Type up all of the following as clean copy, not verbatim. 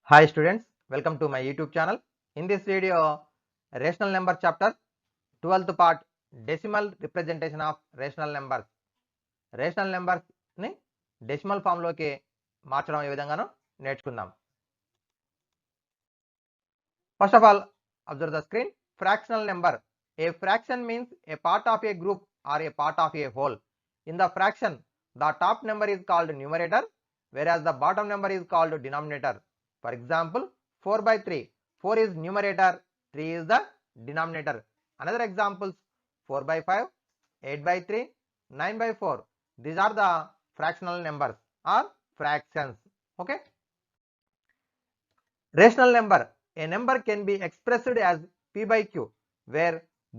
Hi students, welcome to my YouTube channel. In this video, rational number chapter 12th part, decimal representation of rational numbers. Rational numbers ni decimal form లోకి మార్చడం ఏ విధంగానో నేర్చుకుందాం. First of all, observe the screen. Fractional number. A fraction means a part of a group or a part of a whole. In the fraction, the top number is called numerator, whereas the bottom number is called denominator. For example, 4 by 3. 4 is numerator, 3 is the denominator. Another examples, 4 by 5, 8 by 3, 9 by 4. These are the fractional numbers or fractions. Okay. Rational number. A number can be expressed as p by q, where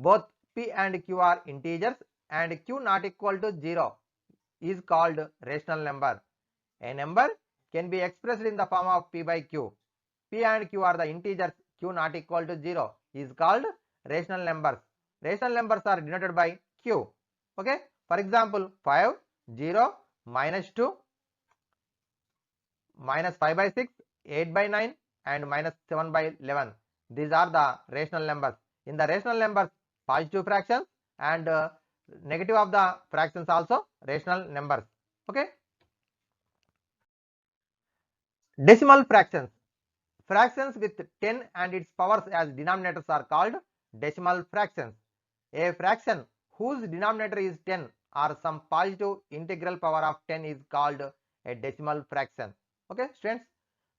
both p and q are integers and q not equal to 0 is called rational number. A number can be expressed in the form of p by q. P and q are the integers, q not equal to 0 is called rational numbers. Rational numbers are denoted by q. Okay. For example, 5, 0, minus 2, minus 5 by 6, 8 by 9 and minus 7 by 11. These are the rational numbers. In the rational numbers, positive fractions and negative of the fractions also rational numbers. Okay. Decimal fractions. Fractions with 10 and its powers as denominators are called decimal fractions. A fraction whose denominator is 10 or some positive integral power of 10 is called a decimal fraction. Okay students.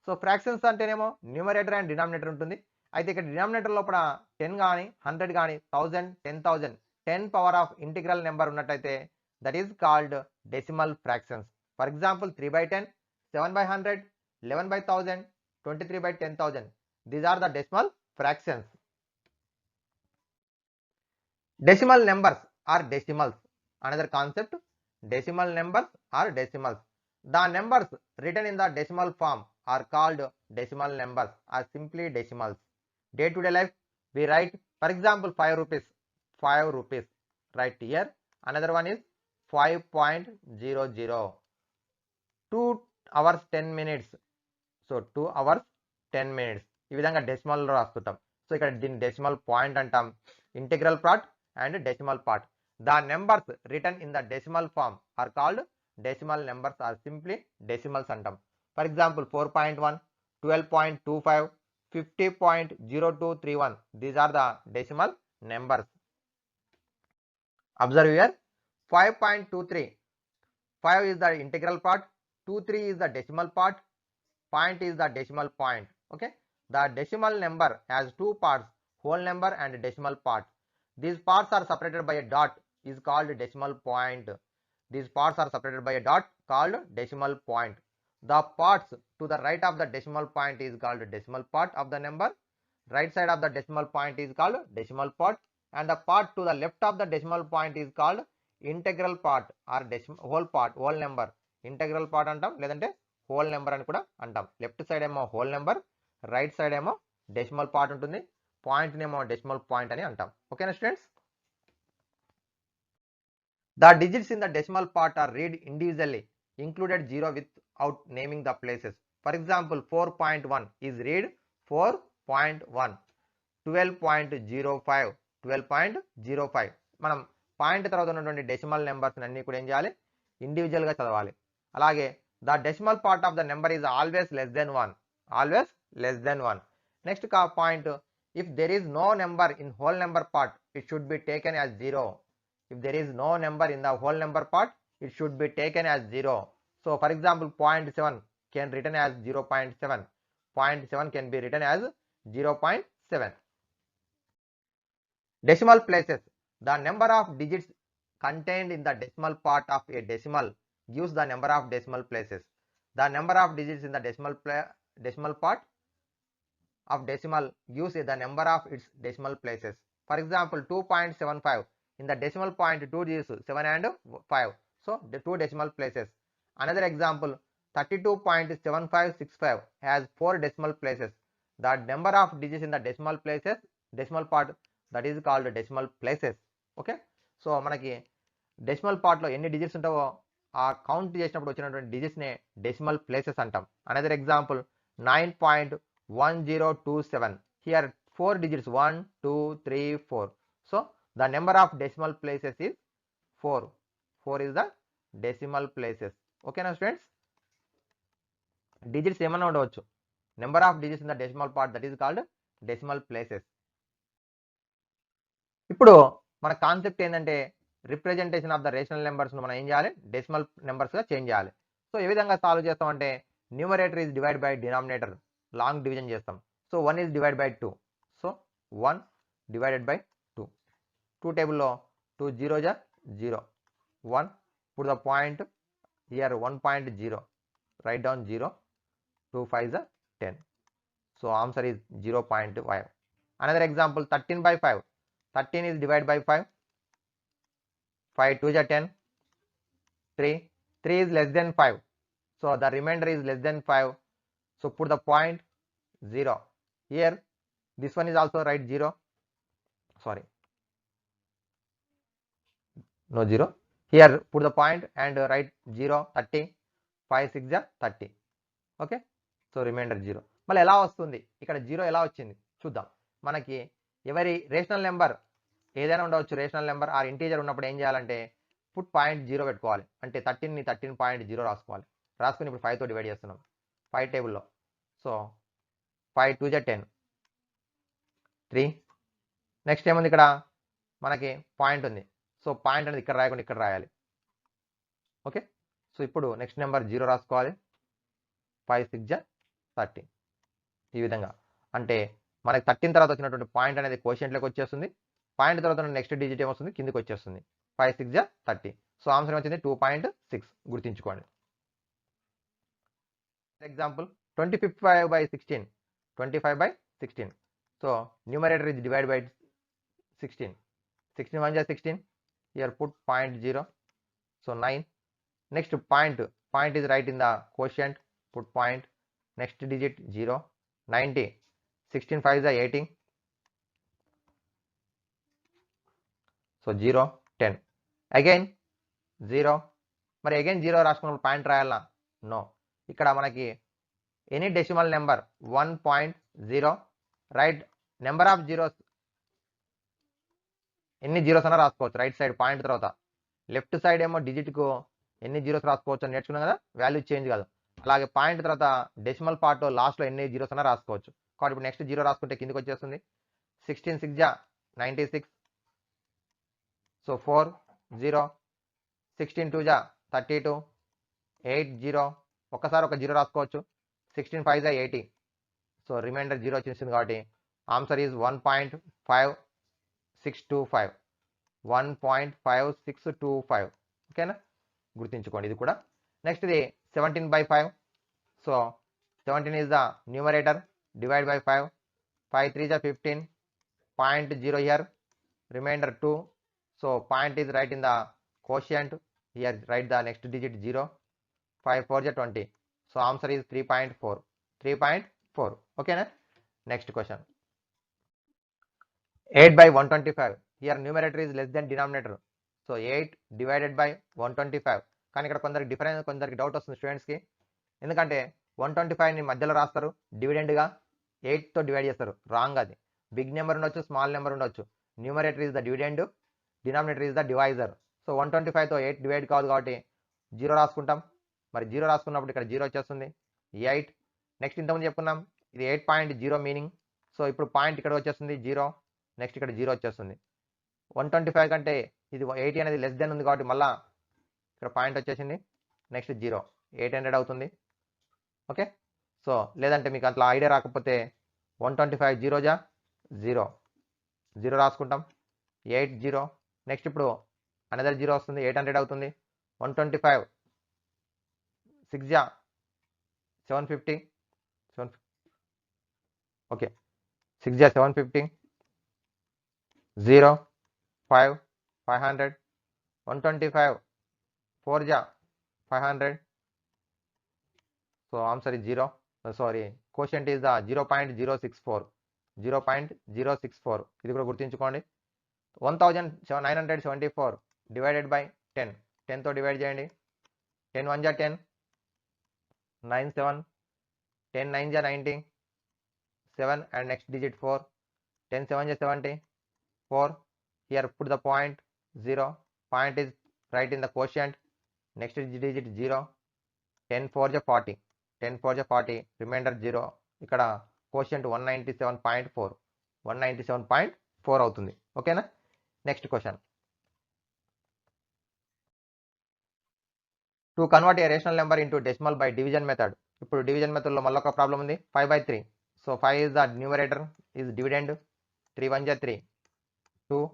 So fractions అంటేనేమో numerator and denominator ఉంటుంది. అయితే ఇక్కడ denominator లోపల 10 కానీ 100 కానీ 1000 10,000 10 power of integral number ఉన్నట్టయితే that is called decimal fractions. For example 3 by 10, 7 by 100, 11 by 1000, 23 by 10,000. These are the decimal fractions. Decimal numbers are decimals. Another concept, decimal numbers are decimals. The numbers written in the decimal form are called decimal numbers or simply decimals. Day to day life we write, for example, 5 rupees, 5 rupees, right here. Another one is 5.00, 2 hours 10 minutes. So 2 hours 10 minutes. ఈ విధంగా decimal రాస్తుంటాం. So ఇక్కడ దీని decimal point అంటాం, integral part and decimal part. The numbers written in the decimal form are called decimal numbers or simply decimals అంటాం. For example, 4.1, 12.25, 50.0231. These are the decimal numbers. Observe here, 5.23. 5 is the integral part, 23 is the decimal part, point is the decimal point. Okay. The decimal number has two parts, whole number and decimal part. These parts are separated by a dot is called decimal point. These parts are separated by a dot called decimal point. The parts to the right of the decimal point is called decimal part of the number. Right side of the decimal point is called decimal part, and the part to the left of the decimal point is called integral part or whole part, whole number. Integral part అంటాం, లేదంటే whole number అని కూడా అంటాం. Left side ఏమో whole number, right side ఏమో decimal part ఉంటుంది, point నేమో decimal point అని అంటాం. ఓకేనా students? The digits in the decimal part are read individually, included 0 without naming the places. For example, 4.1 is read 4.1, 12.05, 12.05. మనం పాయింట్ తర్వాత ఉన్నటువంటి డెసిమల్ నెంబర్స్ అన్ని కూడా ఏం చేయాలి, ఇండివిజువల్ గా చదవాలి. అలాగే the decimal part of the number is always less than 1, always less than 1. Next point, if there is no number in whole number part, it should be taken as 0. If there is no number in the whole number part, it should be taken as 0. So for example, 0.7 can written as 0.7. 0.7 can be written as 0.7. Decimal places. The number of digits contained in the decimal part of a decimal gives the number of decimal places. The number of digits in the decimal part of decimal gives the number of its decimal places. For example, 2.75. In the decimal point, 2 digits 7 and 5. So the 2 decimal places. Another example, 32.7565 has 4 decimal places. The number of digits in the decimal places, decimal part, that is called decimal places. Okay. So మనకి decimal part లో ఎన్ని digits ఉంటావో ఆ count చేసినప్పుడు వచ్చినటువంటి digits నే decimal places అంటాం. Another example 9.1027. Here 4 digits, 1, 2, 3, 4. So the number of decimal places is 4. 4 is the decimal places. Okay now students, digits ఏమన్నా ఉండవచ్చు, number of digits in the decimal part, that is called decimal places. ఇప్పుడు మన concept ఏంటంటే representation of the rational numbers మనం ఏం చేయాలి, decimal numbers గా change చేయాలి. సో ఏ విధంగా సాల్వ్ చేస్తామంటే numerator is divide by denominator, long division చేస్తాం. So 1 is divide by 2, so 1 divided by 2. 2 టేబుల్లో 2 0 జా 0, 1 put the point here 1.0, write down 0, 2 5 is 10. So answer is 0.5. Another example, 13 by 5. 13 is divided by 5. 5 2 is 10. 3 is less than 5. So the remainder is less than 5. So put the point 0. Here this one is also write 0. Sorry, no 0. Here put the point and write 0. 30. 5 6 is 30. Okay. So remainder 0. మళ్ళీ ఎలా వస్తుంది, ఇక్కడ 0 ఎలా వచ్చింది చూద్దాం. మనకి ఎవరి rational number ఏదైనా ఉండవచ్చు, రేషనల్ నెంబర్ ఆర్ ఇంటీజర్ ఉన్నప్పుడు ఏం చేయాలంటే పుట్ పాయింట్ 0 పెట్టుకోవాలి. అంటే 13ని 13.0 రాసుకోవాలి. రాసుకుని ఇప్పుడు 5తో డివైడ్ చేస్తున్నాం 5 టేబుల్లో. So 5 2 is 10, 3. నెక్స్ట్ ఏముంది, ఇక్కడ మనకి పాయింట్ ఉంది. సో పాయింట్ అనేది ఇక్కడ రాయకుండా ఇక్కడ రాయాలి. ఓకే. సో ఇప్పుడు నెక్స్ట్ నెంబర్ 0 రాసుకోవాలి. 5 6 is 30. ఈ విధంగా అంటే మనకి 13 తర్వాత వచ్చినటువంటి పాయింట్ అనేది కోషియంట్లోకి వచ్చేస్తుంది. పాయింట్ తర్వాత నెక్స్ట్ డిజిట్ ఏమొస్తుంది, కిందకి వచ్చేస్తుంది. 5 6 is 30. సో ఆన్సర్ వచ్చింది 2.6. గుర్తుంచుకోండి. Example 25 by 16. 25 by 16. So numerator is divide by 16. 16 1 is 16. Here put point 0. So 9. Next point is right in the quotient. Put point. Next digit 0. 90. 16 5 is 80. So 0 10. Again 0. మరి again 0 రాసుకున్నప్పుడు point రాయాలా? No. ఇక్కడ మనకి any decimal number 1.0 right number of zeros, ఎన్ని zeros అన్నా రాసుకోవచ్చు right side point తర్వాత. Left side ఏమో డిజిట్కు ఎన్ని zeros రాసుకోవచ్చు అని నేర్చుకున్నాం కదా, వాల్యూ చేంజ్ కాదు. అలాగే పాయింట్ తర్వాత డెసిమల్ పార్ట్ లాస్ట్లో ఎన్ని జీరోస్ అన్నా రాసుకోవచ్చు. కాబట్టి ఇప్పుడు నెక్స్ట్ 0 రాసుకుంటే కిందకి వచ్చేస్తుంది. 16 6 is 96. సో 4 0. 16 2 is 32. 8 0. ఒక్కసారి ఒక 0 రాసుకోవచ్చు. 16 5 is 80. సో రిమైండర్ 0 వచ్చేసింది కాబట్టి ఆన్సర్ ఈజ్ 1.5625. 1.5625. ఓకేనా, గుర్తుంచుకోండి ఇది కూడా. నెక్స్ట్ ఇది 17 by 5. So 17 is the numerator, divide by 5. 5 3 is 15. Point 0 here, remainder 2. So point is right in the quotient. Here write the next digit 0. 5 4 is 20. So answer is 3.4. 3.4. Okay na? Next question. 8 by 125. Here numerator is less than denominator. So 8 divided by 125. కానీ ఇక్కడ కొందరికి doubt వస్తుంది స్టూడెంట్స్కి. ఎందుకంటే 125ని మధ్యలో రాస్తారు, డివిడెండ్గా 8తో డివైడ్ చేస్తారు. రాంగ్ అది. బిగ్ నెంబర్ ఉండొచ్చు, స్మాల్ నెంబర్ ఉండొచ్చు. Numerator is the dividend, denominator is the divisor. So 125తో 8 డివైడ్ కాదు కాబట్టి 0 రాసుకుంటాం. మరి 0 రాసుకున్నప్పుడు ఇక్కడ 0 వచ్చేస్తుంది. 8. నెక్స్ట్ ఇంతకుముందు చెప్పుకున్నాం ఇది 8.0 మీనింగ్. సో ఇప్పుడు పాయింట్ ఇక్కడ వచ్చేస్తుంది 0. నెక్స్ట్ ఇక్కడ 0 వచ్చేస్తుంది. 125 కంటే ఇది 80 అనేది లెస్ దెన్ ఉంది కాబట్టి మళ్ళీ ఇక్కడ పాయింట్ వచ్చేసింది. నెక్స్ట్ 0. 800 అవుతుంది. ఓకే. సో లేదంటే మీకు అట్లా ఐడియా రాకపోతే 125 0 జా 0 0 రాసుకుంటాం. 8 0. నెక్స్ట్ ఇప్పుడు అనదర్ 0 వస్తుంది, 800 అవుతుంది. 125 6 జా 750. ఓకే, 6 జా 750. 0 5 500. 125 4 జా 500. So answer is 0. Sorry, quotient is the 0.064. 0.064. ఇది కూడా గుర్తుంచుకోండి. 1974 డివైడెడ్ బై 10. 10తో డివైడ్ చేయండి. 10 1 జా 10. 9 7. 10 9 ja 90, 7 and next digit 4, 10 7 ja 70, 4. Here put the point 0. Point is right in the quotient. Next digit 0. 10 4 ja 40, 10 4 ja 40, remainder 0. ఇక్కడ quotient 197.4, 197.4 అవుతుంది. ఓకేనా. Next question. To convert a rational number into decimal by division method. ఇప్పుడు division మెథడ్లో మళ్ళీ ఒక problem ఉంది. 5/3. So 5 is the numerator, is dividend. 3 1 ja 3, 2.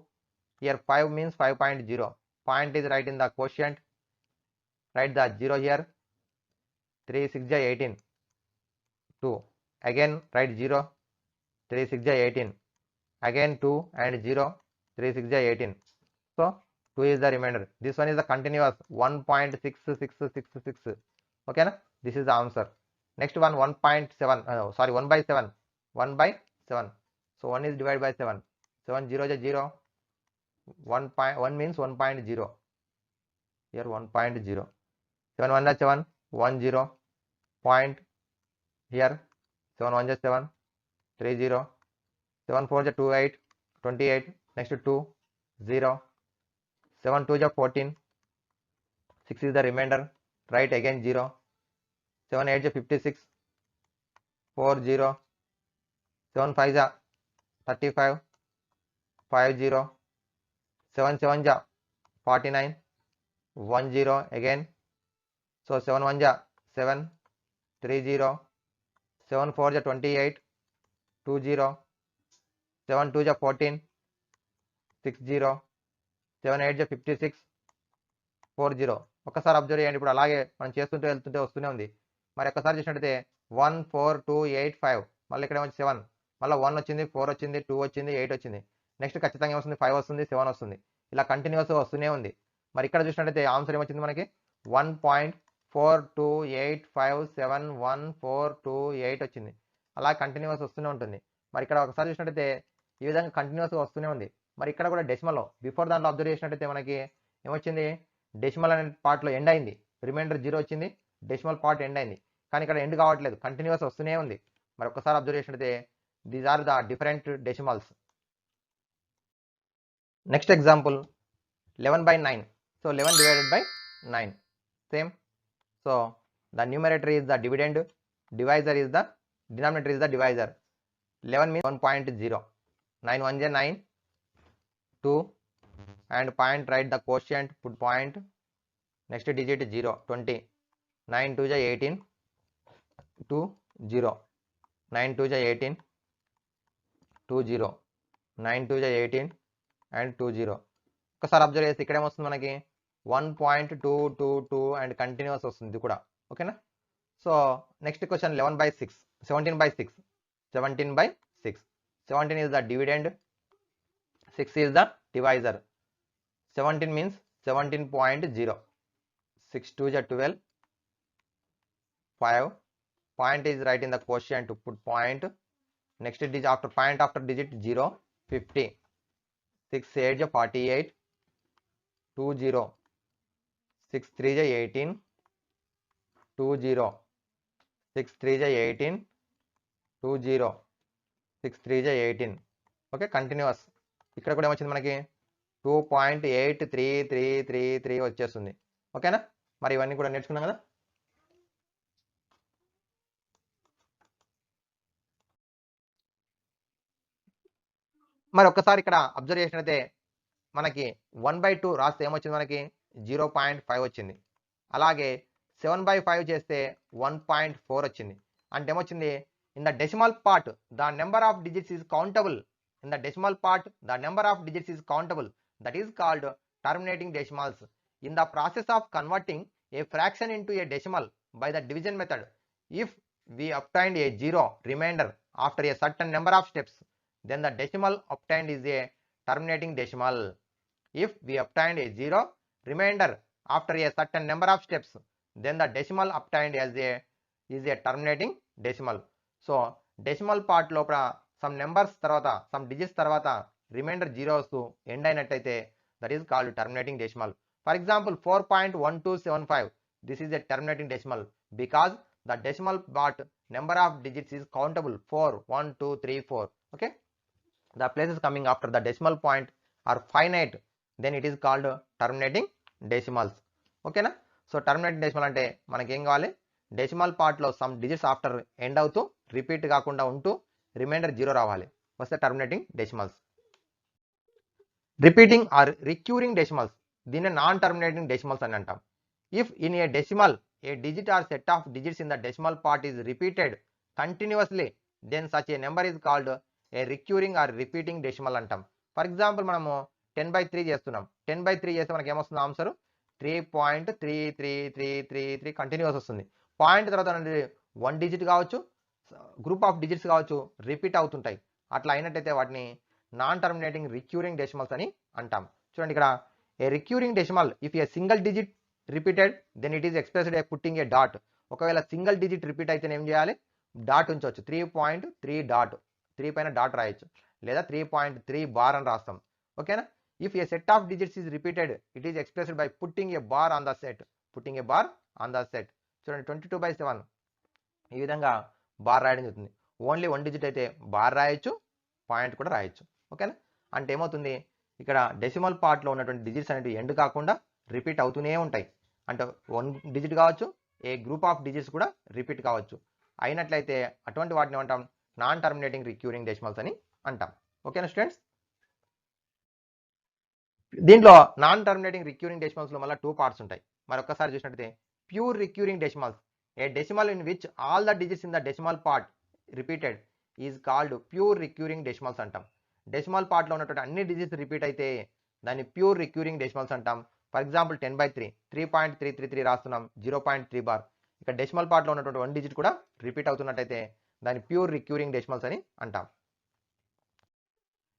Here 5 means 5.0. Point is right in the quotient. Write the 0 here. 3 6 ja 18, 2. Again write 0. 3 6 ja 18. Again 2 and 0. 3 6 ja 18. So 2 is the remainder. This one is the continuous 1.6666. Okay na? This is the answer. Next one 1.7, sorry 1/7, 1/7. So 1 is divided by 7. 7 0 is 0. 1 means 1.0. Here 1.0. 7 1 is 7, 1 0. Point here 7 1 is 7, 3 0. 7 4 is 2 8, 28. Next 2 0. 7 2 is 14, 6 is the remainder. Write again 0. 7 8 is 56, 4 0. 7 5 is 35, 5 0. 7 7 is 49, 1 0 again. So 7 1 is 7, 3 0. 7 4 is 28, 2 0. 7 2 is 14, 6 0. 7 8 is 56, 4 0. ఒకసారి observe చేయండి. ఇప్పుడు అలాగే మనం చేస్తుంటే వెళ్తుంటే వస్తూనే ఉంది. మరి ఒకసారి చూసినట్టయితే 1 4 2 8 5, మళ్ళీ ఇక్కడ ఏమొచ్చి 7, మళ్ళీ 1 వచ్చింది, 4 వచ్చింది, 2 వచ్చింది, 8 వచ్చింది. నెక్స్ట్ ఖచ్చితంగా ఏమొస్తుంది, 5 వస్తుంది, 7 వస్తుంది. ఇలా కంటిన్యూస్ వస్తూనే ఉంది. మరి ఇక్కడ చూసినట్టయితే ఆన్సర్ ఏమొచ్చింది మనకి 1.4285711428 వచ్చింది. అలా కంటిన్యూస్ వస్తూనే ఉంటుంది. మరి ఇక్కడ ఒకసారి చూసినట్టయితే ఈ విధంగా కంటిన్యూస్ వస్తూనే ఉంది. మరి ఇక్కడ కూడా డెసిమల్ బిఫోర్ దాంట్లో అబ్జర్వ్ చేసినట్టయితే మనకి ఏమొచ్చింది, డెసిమల్ అనే పార్ట్లో ఎండ్ అయింది, రిమైండర్ 0 వచ్చింది, డెసిమల్ పార్ట్ ఎండ్ అయింది. కానీ ఇక్కడ ఎండ్ కావట్లేదు, కంటిన్యూస్ వస్తూనే ఉంది. మరి ఒక్కసారి అబ్జర్వ్ చేసినట్టయితే these are the different decimals. Next example 11/9. So 11 divided by 9, same. So the numerator is the dividend, denominator is the divisor. 11 means 1.0. 9 1 is 9, 2 and point write the quotient, put point, next digit 0, 20. 9 2 is 18, 2 0. 9 2 is 18, 2 0. 9 2 is 18 and 2 0. ఒకసారి observe చేస్తే ఇక్కడ ఏమొస్తుంది మనకి 1.222 and continuous వస్తుంది కూడా. ఓకేనా. So next question 11/6, 17/6, 17/6. 17 is the dividend, 6 is the divisor. 17 means 17.0. 6 2 is 12, 5. Point is right in the quotient, to put point. Next digit after point after digit 0, 50. 6 8 is 48, 2 0. 6 3 is 18, 2 0. 6 3 is 18, 2 0. 6 3 is 18. Okay, continuous. ఇక్కడ కూడా ఏమొచ్చింది మనకి 2.8333 వచ్చేస్తుంది. ఓకేనా. మరి ఇవన్నీ కూడా నేర్చుకున్నాం కదా. మరి ఒక్కసారి ఇక్కడ అబ్జర్వ్ చేసినట్లయితే మనకి 1/2 రాస్తే ఏమొచ్చింది మనకి 0.5 వచ్చింది. అలాగే 7/5 చేస్తే 1.4 వచ్చింది. అంటే ఏమొచ్చింది, in the decimal part the number of digits is countable. In the decimal part the number of digits is countable. That is called terminating decimals. In the process of converting A fraction into A decimal by the division method, if we obtained a zero remainder after a certain number of steps, then the decimal obtained is a terminating decimal. If we obtained a zero remainder after a certain number of steps, then the decimal obtained is a terminating decimal. So decimal part లోపల some numbers తర్వాత some digits తర్వాత remainder 0 వస్తూ end అయినట్టయితే that is called terminating decimal. For example 4.1275, this is a terminating decimal because the decimal part number of digits is countable 4, 1, 2, 3, 4. Okay, the places coming after the decimal point are finite, then it is called terminating decimals. ఓకేనా. So terminating decimal అంటే మనకి ఏం కావాలి, decimal పార్ట్లో some digits after end అవుతూ repeat కాకుండా ఉంటూ remainder 0 రావాలి, వస్తే terminating decimals. Repeating or recurring decimals, దీన్ని నాన్ టర్మినేటింగ్ డెసిమల్స్ అని అంటాం. If in a decimal a digit or set of digits in the decimal part is repeated continuously, then such a number is called a recurring or repeating decimal అంటాం. For example మనము 10/3 చేస్తున్నాం, 10/3 చేస్తే మనకి ఏమొస్తుంది answer 3.3333 continuous వస్తుంది. Point తర్వాత అనేది 1 digit కావచ్చు, గ్రూప్ ఆఫ్ డిజిట్స్ కావచ్చు, రిపీట్ అవుతుంటాయి. అట్లా అయినట్టయితే వాటిని నాన్ టర్మినేటింగ్ రిక్యూరింగ్ డెసిమల్స్ అని అంటాం. చూడండి ఇక్కడ a recurring decimal if a single digit repeated then it is expressed a putting a dot. ఒకవేళ సింగిల్ డిజిట్ రిపీట్ అయితే ఏం చేయాలి, డాట్ ఉంచవచ్చు. 3.3 డాట్, 3 పైన డాట్ రాయొచ్చు, లేదా 3.3 బార్ అని రాస్తాం. ఓకేనా. If A set of digits is repeated it is expressed by putting a bar on the set, putting a bar on the set. చూడండి 22/7 ఈ విధంగా బార్ రాయడం జరుగుతుంది. ఓన్లీ 1 డిజిట్ అయితే బార్ రాయొచ్చు, పాయింట్ కూడా రాయొచ్చు. ఓకేనా. అంటే ఏమవుతుంది, ఇక్కడ డెసిమల్ పార్ట్లో ఉన్నటువంటి డిజిట్స్ అనేవి ఎండ్ కాకుండా రిపీట్ అవుతూనే ఉంటాయి. అంటే 1 డిజిట్ కావచ్చు, ఏ గ్రూప్ ఆఫ్ డిజిట్స్ కూడా రిపీట్ కావచ్చు. అయినట్లయితే అటువంటి వాటిని ఏమంటాం, నాన్ టర్మినేటింగ్ రిక్యూరింగ్ డెసిమల్స్ అని అంటాం. ఓకేనా స్టూడెంట్స్. దీంట్లో నాన్ టర్మినేటింగ్ రిక్యూరింగ్ డెసిమల్స్లో మళ్ళీ 2 పార్ట్స్ ఉంటాయి. మరొకసారి చూసినట్లయితే pure recurring decimals, A decimal in which all the digits in the decimal part repeated is called pure recurring decimals అంటాం. డెసిమల్ పార్ట్లో ఉన్నటువంటి అన్ని డిజిట్స్ రిపీట్ అయితే దాన్ని ప్యూర్ రిక్యూరింగ్ డెసిమల్స్ అంటాం. ఫర్ ఎగ్జాంపుల్ 10/3 3.333 రాస్తున్నాం, 0.3 బార్. ఇక్కడ డెసిమల్ పార్ట్లో ఉన్నటువంటి 1 డిజిట్ కూడా రిపీట్ అవుతున్నట్టయితే దాన్ని ప్యూర్ రిక్యూరింగ్ డెసిమల్స్ అని అంటాం.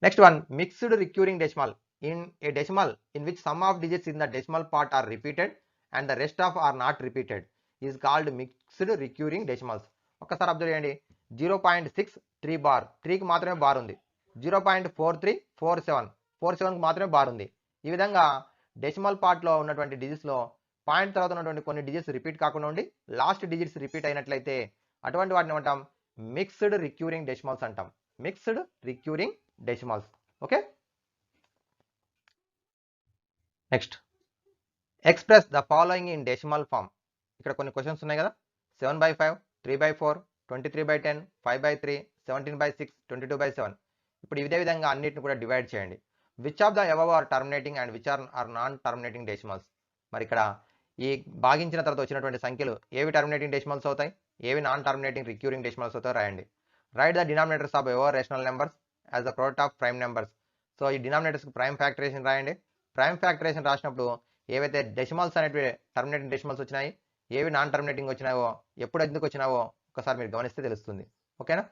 Next one, mixed recurring decimal. In a decimal in which sum of digits in the decimal part are repeated and the rest of are not repeated is called mixed recurring decimals. ఒక్కసారి observe చేయండి, 0.63 bar, 3కి మాత్రమే bar ఉంది. 0.4347, 47కి మాత్రమే bar ఉంది. ఈ విధంగా decimal పార్ట్లో ఉన్నటువంటి డిజిట్స్లో పాయింట్ తర్వాత ఉన్నటువంటి కొన్ని డిజిట్స్ రిపీట్ కాకుండా ఉండి లాస్ట్ డిజిట్స్ రిపీట్ అయినట్లయితే అటువంటి వాటిని ఏమంటాం, మిక్స్డ్ రిక్యూరింగ్ డెసిమల్స్ అంటాం. Mixed recurring decimals. Okay. Next, express the following in decimal form. ఇక్కడ కొన్ని క్వశ్చన్స్ ఉన్నాయి కదా, 7/5, 3/4, 23/10, 5/3, 17/6, 22/7. ఇప్పుడు ఇదే విధంగా అన్నిటిని కూడా డివైడ్ చేయండి. Which of the above are terminating and which are non terminating decimals. మరి ఇక్కడ ఈ భాగించిన తర్వాత వచ్చినటువంటి సంఖ్యలు ఏవి టర్మినేటింగ్ డెసిమల్స్ అవుతాయి, ఏవి నాన్ టర్మినేటింగ్ రిక్యూరింగ్ డెసిమల్స్ అవుతాయో రాయండి. Right the denominators of ever rational numbers as the product of prime numbers. So ఈ డినామినేటర్స్కి ప్రైమ్ ఫ్యాక్టరేషన్ రాయండి. ప్రైమ్ ఫ్యాక్టరేషన్ రాసినప్పుడు ఏవైతే డెసిమల్స్ అనేవి టర్మినేటింగ్ డెసిమల్స్ వచ్చినాయి, ఏవి నాన్ టర్మినేటింగ్ వచ్చినావో, ఎప్పుడు ఎందుకు వచ్చినావో ఒకసారి మీరు గమనిస్తే తెలుస్తుంది. ఓకేనా.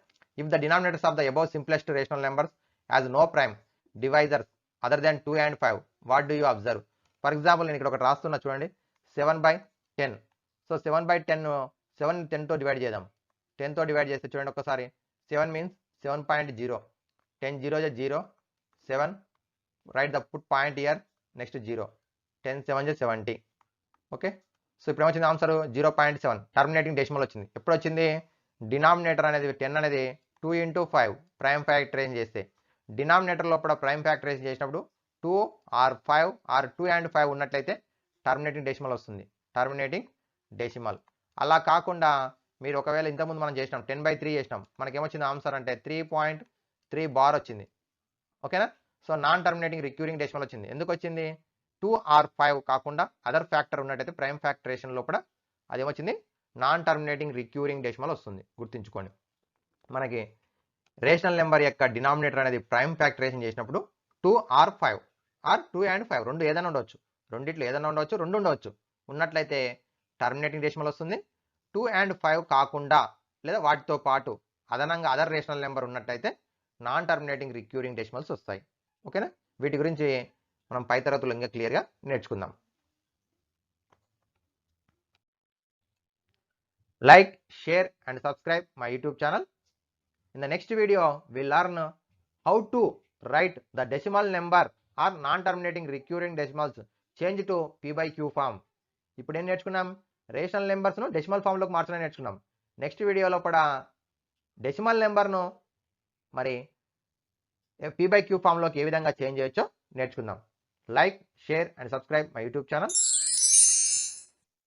If the denominators of the above simplest rational numbers has no prime divisors other than 2 and 5, what do you observe. For example నేను ఇక్కడ ఒకటి రాస్తున్నా చూడండి, 7/10. సో 7/10, 7 10తో డివైడ్ చేద్దాం. 10తో డివైడ్ చేస్తే చూడండి ఒకసారి, 7 means 7.0, 10 0 0, 7, right the put point here, next 0, 10 7 70. Okay. So ఇప్పుడు ఏమొచ్చింది ఆన్సర్ 0.7 టర్మినేటింగ్ డెసిమల్ వచ్చింది. ఎప్పుడు వచ్చింది, డినామినేటర్ అనేది 10 అనేది 2 into 5 ప్రైమ్ ఫ్యాక్టరేషన్ చేస్తే, డినామినేటర్ లోపల ప్రైమ్ ఫ్యాక్టరేషన్ చేసినప్పుడు 2 or 5 or 2 and 5 ఉన్నట్లయితే టర్మినేటింగ్ డెసిమల్ వస్తుంది, టర్మినేటింగ్ డెసిమల్. అలా కాకుండా మీరు ఒకవేళ ఇంతకుముందు మనం చేసినాం 10/3 చేసినాం, మనకి ఏమొచ్చింది ఆన్సర్ అంటే 3.3 బార్ వచ్చింది. ఓకేనా. So non terminating recurring decimal వచ్చింది. ఎందుకు వచ్చింది, 2 or 5 కాకుండా అదర్ ఫ్యాక్టర్ ఉన్నట్టయితే ప్రైమ్ ఫ్యాక్టరేషన్ లోపల అదేమొచ్చింది, నాన్ టర్మినేటింగ్ రిక్యూరింగ్ డెసిమల్ వస్తుంది. గుర్తుంచుకోండి, మనకి రేషనల్ నెంబర్ యొక్క డినామినేటర్ అనేది ప్రైమ్ ఫ్యాక్టరేషన్ చేసినప్పుడు 2 or 5 or 2 and 5 రెండు ఏదైనా ఉండవచ్చు, రెండిట్లో ఏదైనా ఉండవచ్చు, రెండు ఉండవచ్చు. ఉన్నట్లయితే టర్మినేటింగ్ డెసిమల్ వస్తుంది. 2 and 5 కాకుండా లేదా వాటితో పాటు అదనంగా అదర్ రేషనల్ నెంబర్ ఉన్నట్లయితే నాన్ టర్మినేటింగ్ రిక్యూరింగ్ డెసిమల్స్ వస్తాయి. ఓకేనా. వీటి గురించి మనం పై తరగతులు ఇంకా క్లియర్గా నేర్చుకుందాం. Like, share and subscribe my YouTube channel. In the next video will learn how to write the decimal number or non terminating recurring decimals change to P/Q form. ఇప్పుడు ఏం నేర్చుకున్నాం, రేషనల్ నెంబర్స్ను డెసిమల్ ఫామ్లోకి మార్చడం నేర్చుకున్నాం. నెక్స్ట్ వీడియోలో కూడా decimal నెంబర్ను మరి p/q ఫామ్లోకి ఏ విధంగా చేంజ్ చేయొచ్చో నేర్చుకుందాం. Like, share and subscribe my YouTube channel.